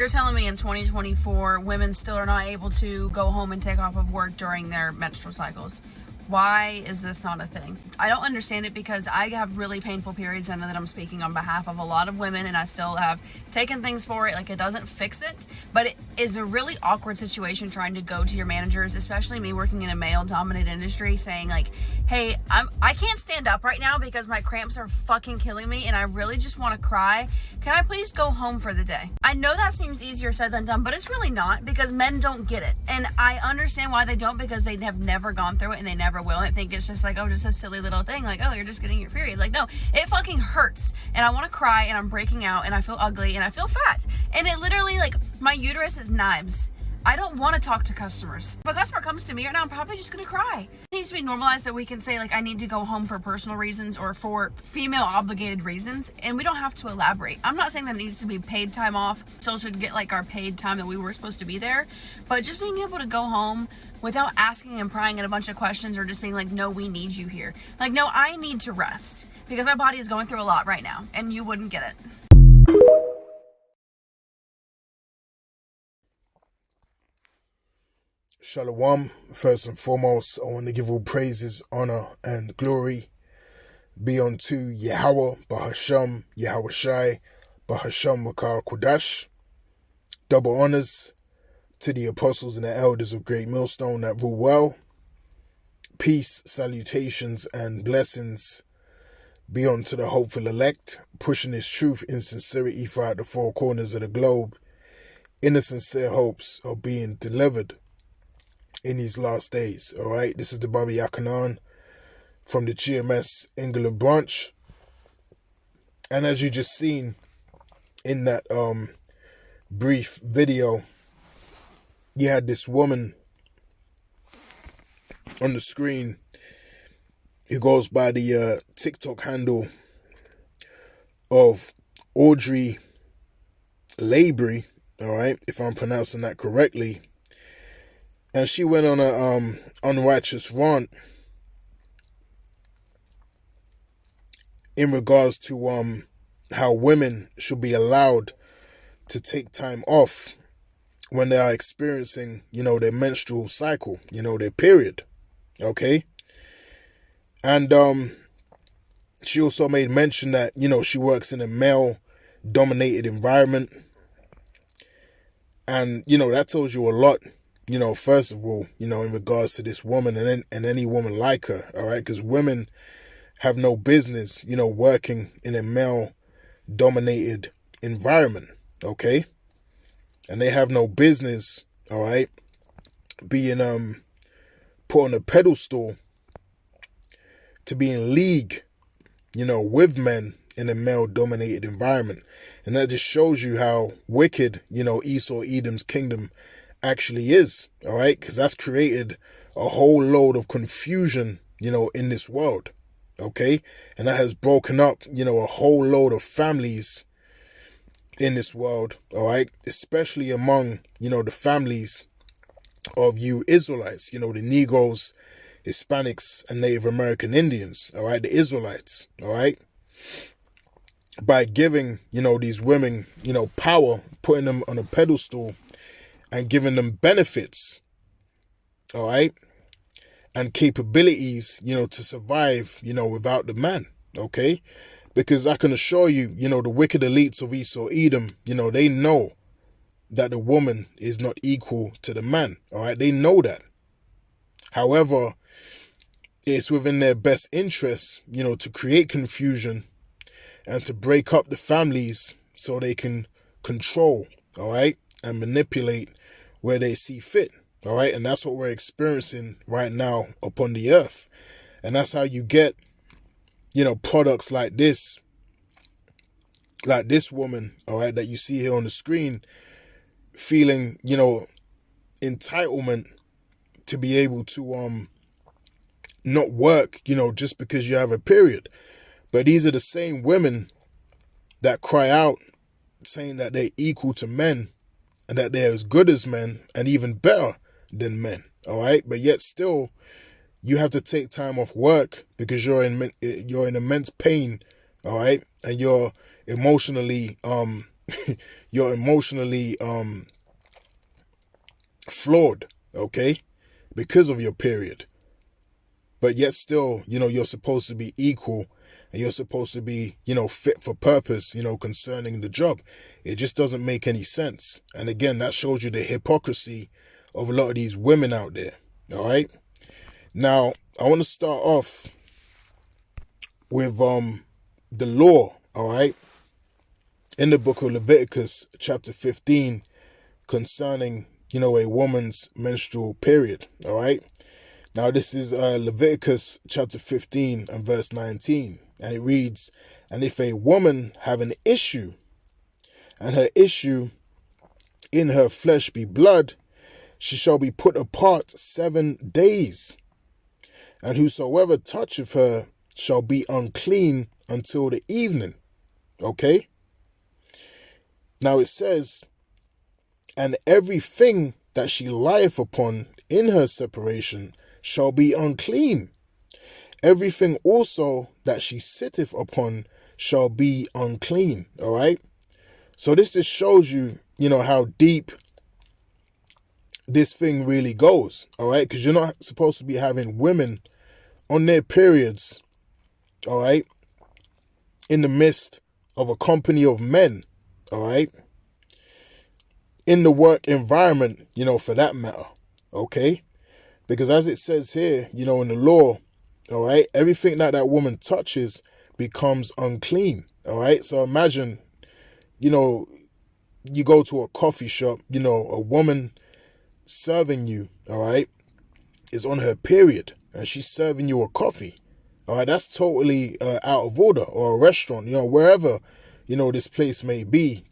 You're telling me in 2024, women still are not able to go home and take off of work during their menstrual cycles. Why is this not a thing? I don't understand it because I have really painful periods. I know that I'm speaking on behalf of a lot of women and I still have taken things for it. Like, it doesn't fix it, but it is a really awkward situation trying to go to your managers, especially me working in a male-dominated industry, saying like, hey, I can't stand up right now because my cramps are fucking killing me and I really just want to cry. Can I please go home for the day? I know that seems easier said than done, but it's really not, because men don't get it. And I understand why they don't, because they have never gone through it and they never will. I think it's just like, oh, just a silly little thing. Like, oh, you're just getting your period. Like, no, it fucking hurts. And I want to cry and I'm breaking out and I feel ugly and I feel fat. And it literally, like, my uterus is knives. I don't want to talk to customers. If a customer comes to me right now, I'm probably just going to cry. It needs to be normalized that we can say, like, I need to go home for personal reasons or for female obligated reasons, and we don't have to elaborate. I'm not saying that it needs to be paid time off. Still should get, like, our paid time that we were supposed to be there. But just being able to go home without asking and prying at a bunch of questions or just being like, no, we need you here. Like, no, I need to rest because my body is going through a lot right now, and you wouldn't get it. Shalom. First and foremost, I want to give all praises, honor, and glory be unto Yahweh, Bahasham, Yahweh Shai, Bahasham Makar Kodash. Double honors to the apostles and the elders of Great Millstone that rule well. Peace, salutations, and blessings be unto the hopeful elect, pushing this truth in sincerity throughout the four corners of the globe, in the sincere hopes of being delivered in these last days. All right, this is the Baba Yakanan from the GMS England branch, and as you just seen in that brief video, you had this woman on the screen who goes by the TikTok handle of Audrey Labry, all right, if I'm pronouncing that correctly. And she went on a unrighteous rant in regards to how women should be allowed to take time off when they are experiencing, their menstrual cycle, their period. Okay? And she also made mention that, she works in a male-dominated environment. And, that tells you a lot. First of all, in regards to this woman and any woman like her, all right? Because women have no business, working in a male-dominated environment, okay? And they have no business, all right, being put on a pedestal to be in league, with men in a male-dominated environment. And that just shows you how wicked, Esau Edom's kingdom actually is, all right? Because that's created a whole load of confusion, in this world, okay? And that has broken up, a whole load of families in this world, all right? Especially among, the families of you Israelites, the Negroes, Hispanics, and Native American Indians, all right? The Israelites, all right? By giving, these women, power, putting them on a pedestal and giving them benefits, all right, and capabilities, to survive, without the man, okay? Because I can assure you, the wicked elites of Esau Edom, they know that the woman is not equal to the man, all right? They know that. However, it's within their best interests, to create confusion and to break up the families so they can control, all right, and manipulate where they see fit, all right? And that's what we're experiencing right now upon the earth. And that's how you get, products like this woman, all right, that you see here on the screen, feeling, entitlement to be able to not work, just because you have a period. But these are the same women that cry out saying that they're equal to men and that they're as good as men and even better than men, all right? But yet still, you have to take time off work because you're in immense pain, all right? And you're emotionally you're emotionally flawed, okay, because of your period. But yet still, you're supposed to be equal, and you're supposed to be, fit for purpose, concerning the job. It just doesn't make any sense. And again, that shows you the hypocrisy of a lot of these women out there. All right. Now, I want to start off with the law, all right, in the book of Leviticus, chapter 15, concerning, a woman's menstrual period, all right? Now, this is Leviticus chapter 15 and verse 19, and it reads, "And if a woman have an issue, and her issue in her flesh be blood, she shall be put apart 7 days. And whosoever toucheth her shall be unclean until the evening." Okay? Now it says, "And everything that she lieth upon in her separation shall be unclean. Everything also that she sitteth upon shall be unclean." All right? So this just shows you, how deep this thing really goes. All right? Because you're not supposed to be having women on their periods, all right, in the midst of a company of men, all right, in the work environment, for that matter, okay? Because as it says here, in the law, all right, everything that woman touches becomes unclean, all right? So imagine, you go to a coffee shop, a woman serving you, all right, is on her period, and she's serving you a coffee. All right, that's totally out of order. Or a restaurant, wherever, this place may be,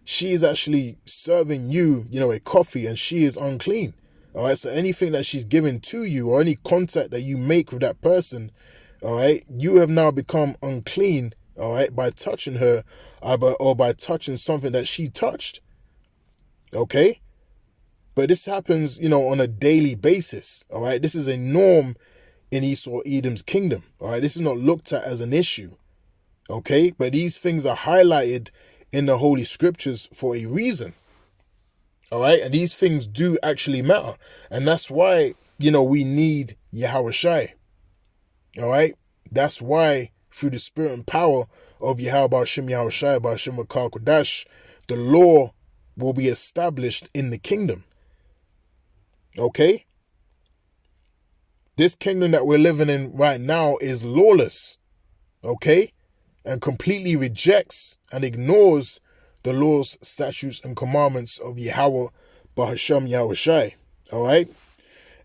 she is actually serving you, a coffee, and she is unclean. All right, so anything that she's giving to you or any contact that you make with that person, all right, you have now become unclean, all right, by touching her or by touching something that she touched. Okay? But this happens, on a daily basis, all right? This is a norm in Esau Edom's kingdom, all right? This is not looked at as an issue, okay? But these things are highlighted in the Holy Scriptures for a reason, all right? And these things do actually matter. And that's why, we need Yahushai, all right? That's why, through the spirit and power of Yahweh Ba'ashem Yahushai, Ba'ashem Makar Kodash, the law will be established in the kingdom. Okay? This kingdom that we're living in right now is lawless. Okay? And completely rejects and ignores the laws, statutes, and commandments of Yahweh Ba'ashem Yahushai. Alright?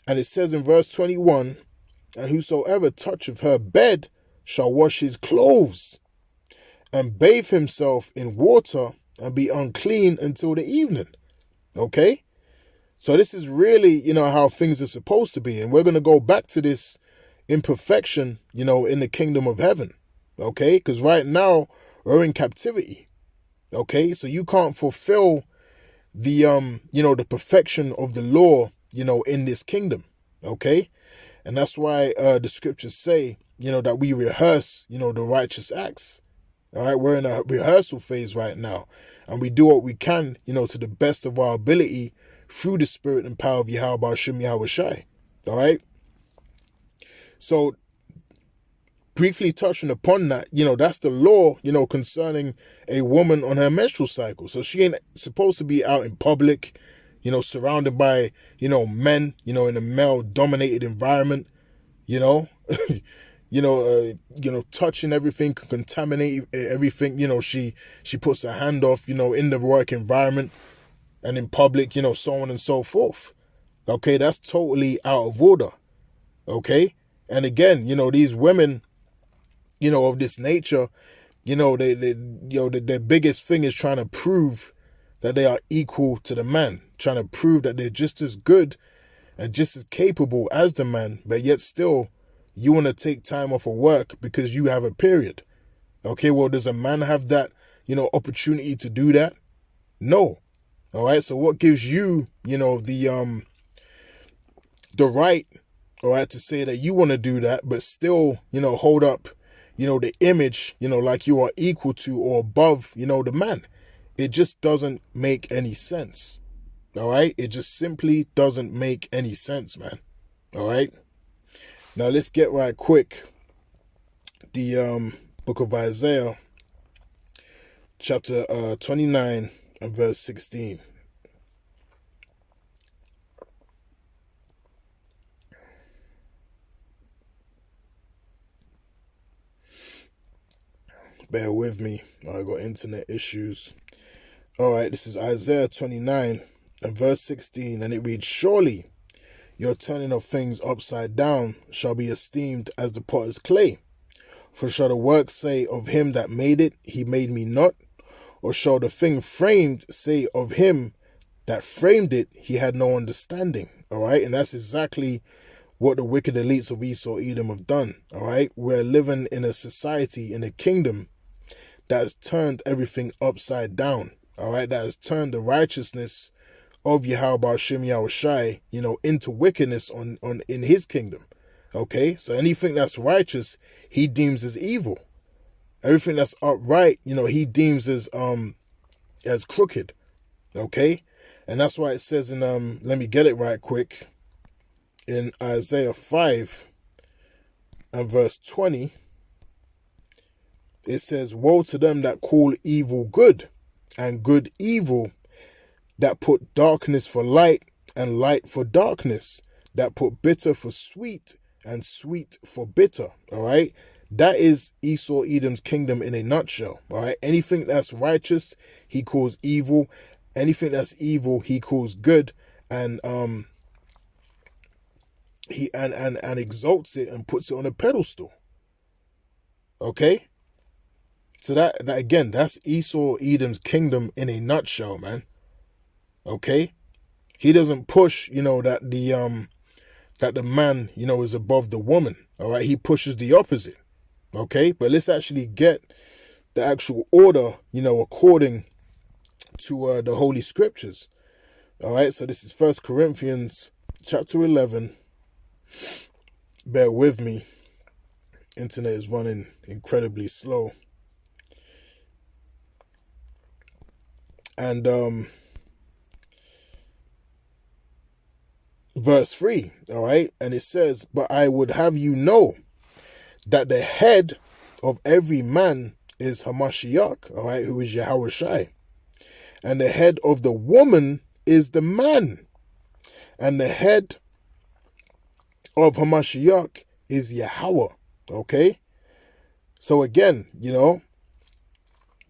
And it says in verse 21, "And whosoever toucheth her bed shall wash his clothes, and bathe himself in water, and be unclean until the evening." Okay? So this is really, how things are supposed to be. And we're going to go back to this imperfection, in the kingdom of heaven. Okay? Because right now we're in captivity. Okay? So you can't fulfill the, the perfection of the law, in this kingdom. Okay? And that's why the scriptures say, that we rehearse, the righteous acts. All right? We're in a rehearsal phase right now. And we do what we can, to the best of our ability through the spirit and power of Yahweh Ba'ashem Yahushai. All right? So, briefly touching upon that, that's the law, concerning a woman on her menstrual cycle. So she ain't supposed to be out in public, surrounded by, men, in a male-dominated environment, touching everything, contaminate everything, she puts her hand off, in the work environment and in public, so on and so forth. Okay, that's totally out of order. Okay? And again, these women, of this nature, their biggest thing is trying to prove that they are equal to the man, trying to prove that they're just as good and just as capable as the man, but yet still you want to take time off of work because you have a period. Okay, well, does a man have that, opportunity to do that? No. All right, so what gives you, the right, all right, to say that you want to do that, but still, hold up, the image, like you are equal to or above, the man? It just doesn't make any sense. All right? It just simply doesn't make any sense, man. All right? Now let's get right quick. The book of Isaiah, chapter 29 and verse 16. Bear with me. I got internet issues. All right, this is Isaiah 29 and verse 16, and it reads, "Surely your turning of things upside down shall be esteemed as the potter's clay. For shall the work say of him that made it, he made me not? Or shall the thing framed say of him that framed it, he had no understanding?" All right, and that's exactly what the wicked elites of Esau Edom have done. All right, we're living in a society, in a kingdom that has turned everything upside down. All right, that has turned the righteousness of Yahweh Shem Yahushai, into wickedness in his kingdom. Okay, so anything that's righteous, he deems as evil. Everything that's upright, he deems as crooked. Okay, and that's why it says in let me get it right quick, in Isaiah 5 and verse 20. It says, "Woe to them that call evil good, and good evil, that put darkness for light, and light for darkness, that put bitter for sweet, and sweet for bitter." All right, that is Esau Edom's kingdom in a nutshell. All right, anything that's righteous, he calls evil. Anything that's evil, he calls good, and he exalts it and puts it on a pedestal. Okay. So that again, that's Esau Edom's kingdom in a nutshell, man. Okay, he doesn't push, that the man, is above the woman. All right, he pushes the opposite. Okay, but let's actually get the actual order, according to the Holy Scriptures. All right, so this is 1 Corinthians chapter 11. Bear with me. Internet is running incredibly slow. And verse 3, all right, and it says, "But I would have you know that the head of every man is Hamashiach," all right, who is Yahushai, "and the head of the woman is the man, and the head of Hamashiach is Yahweh." Okay, so again,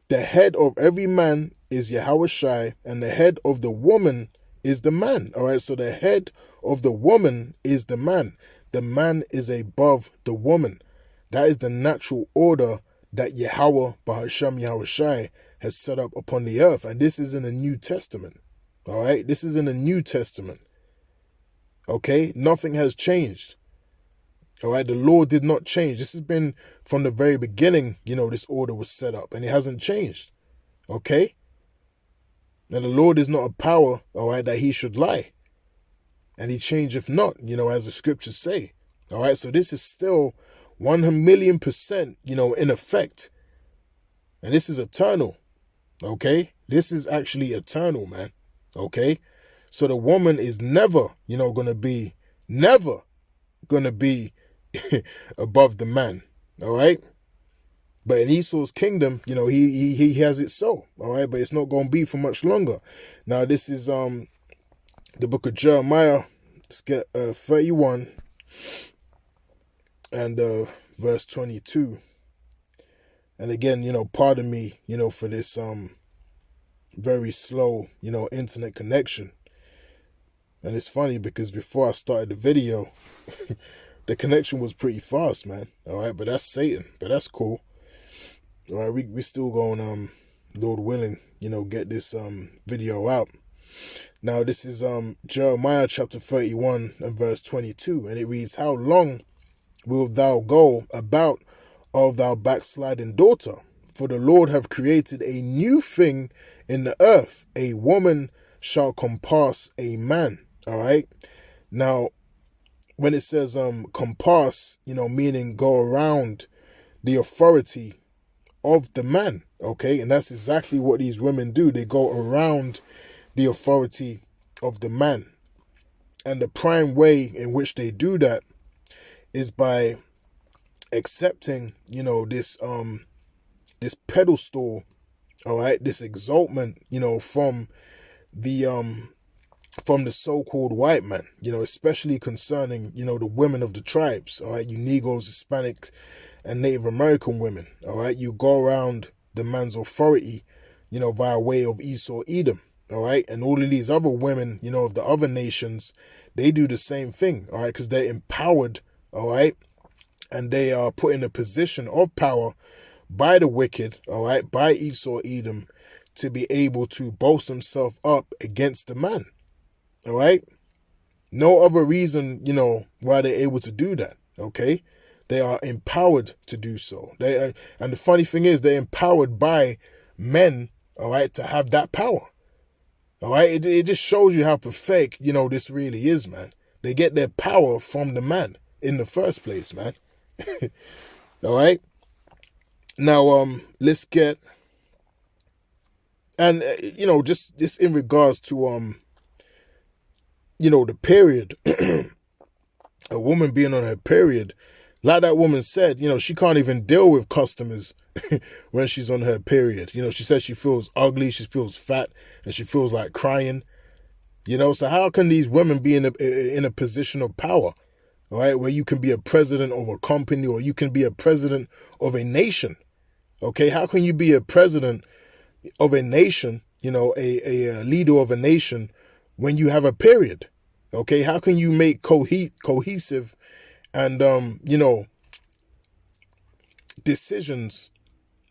the head of every man is Yahushai, and the head of the woman is the man. All right, so the head of the woman is the man. The man is above the woman. That is the natural order that Yahweh Bahasham Yahushai has set up upon the earth. And this is in the New Testament. All right, this is in the New Testament. Okay, nothing has changed. All right, the law did not change. This has been from the very beginning, this order was set up, and it hasn't changed. Okay? Now, the Lord is not a power, all right, that he should lie. And he changeth not, as the scriptures say. All right, so this is still 1,000,000%, in effect. And this is eternal. Okay? This is actually eternal, man. Okay? So the woman is never, never going to be above the man. All right? But in Esau's kingdom, he has it so. All right, but it's not going to be for much longer. Now, this is the book of Jeremiah. Let's get 31 and verse 22. And again, pardon me, for this very slow, internet connection. And it's funny because before I started the video, the connection was pretty fast, man. All right, but that's Satan. But that's cool. All right, we still going, Lord willing, get this video out. Now, this is Jeremiah chapter 31 and verse 22, and it reads, "How long wilt thou go about, O thou backsliding daughter? For the Lord hath created a new thing in the earth. A woman shall compass a man." All right. Now, when it says compass, meaning go around the authority of the man, okay? And that's exactly what these women do. They go around the authority of the man. And the prime way in which they do that is by accepting, this pedestal, all right, this exaltment, from the so-called white man, especially concerning, the women of the tribes, all right, you Negroes, Hispanics, and Native American women, all right, you go around the man's authority, via way of Esau, Edom, all right, and all of these other women, of the other nations, they do the same thing, all right, because they're empowered, all right, and they are put in a position of power by the wicked, all right, by Esau, Edom, to be able to boast themselves up against the man. All right. No other reason, why they're able to do that. Okay. They are empowered to do so. And the funny thing is, they're empowered by men. All right. To have that power. All right. It just shows you how pathetic, this really is, man. They get their power from the man in the first place, man. All right. Now, let's get, and, just in regards to, the period, a woman being on her period, like that woman said, she can't even deal with customers when she's on her period. She says she feels ugly, she feels fat, and she feels like crying. So how can these women be in a position of power, all right, where you can be a president of a company or you can be a president of a nation? Okay, how can you be a president of a nation, a leader of a nation when you have a period? Okay, how can you make cohesive and, decisions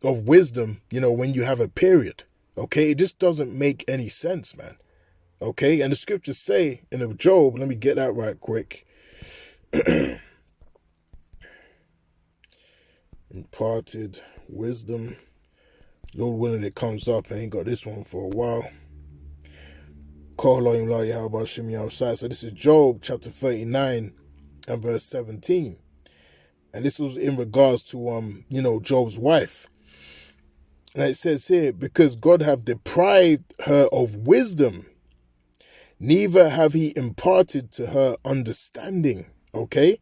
of wisdom, when you have a period? Okay, it just doesn't make any sense, man. Okay, and the scriptures say in the Job, let me get that right quick. Imparted wisdom. Lord willing, it comes up. I ain't got this one for a while. So this is Job chapter 39 and verse 17. And this was in regards to, Job's wife. And it says here, because God have deprived her of wisdom, neither have he imparted to her understanding. Okay.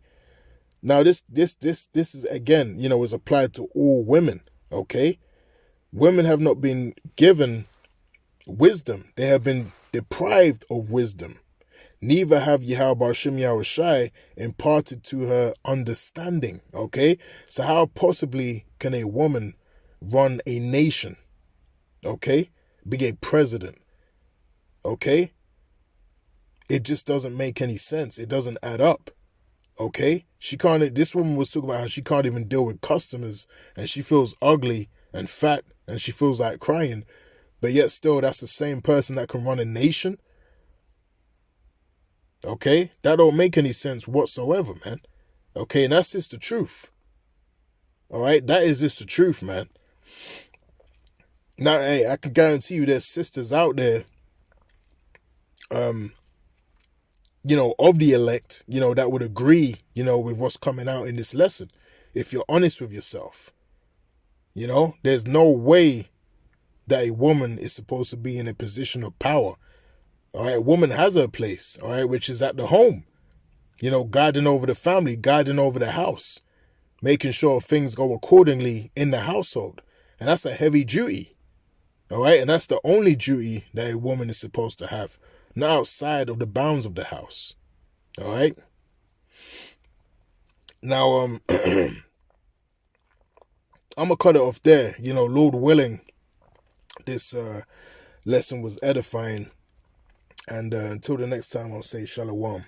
Now this is again, is applied to all women. Okay. Women have not been given wisdom. They have been deprived of wisdom. Neither have Yahweh Shem Yahushai imparted to her understanding. Okay. So how possibly can a woman run a nation? Okay. Be a president? Okay. It just doesn't make any sense. It doesn't add up. Okay. This woman was talking about how she can't even deal with customers and she feels ugly and fat and she feels like crying. But yet still, that's the same person that can run a nation. Okay. That don't make any sense whatsoever, man. Okay. And that's just the truth. All right. That is just the truth, man. Now, hey, I can guarantee you there's sisters out there, of the elect, that would agree, with what's coming out in this lesson. If you're honest with yourself, there's no way that a woman is supposed to be in a position of power. All right. A woman has her place, all right, which is at the home, guiding over the family, guiding over the house, making sure things go accordingly in the household. And that's a heavy duty. All right. And that's the only duty that a woman is supposed to have, not outside of the bounds of the house. All right. Now, I'm going to cut it off there. Lord willing, this lesson was edifying. And until the next time, I'll say shalom.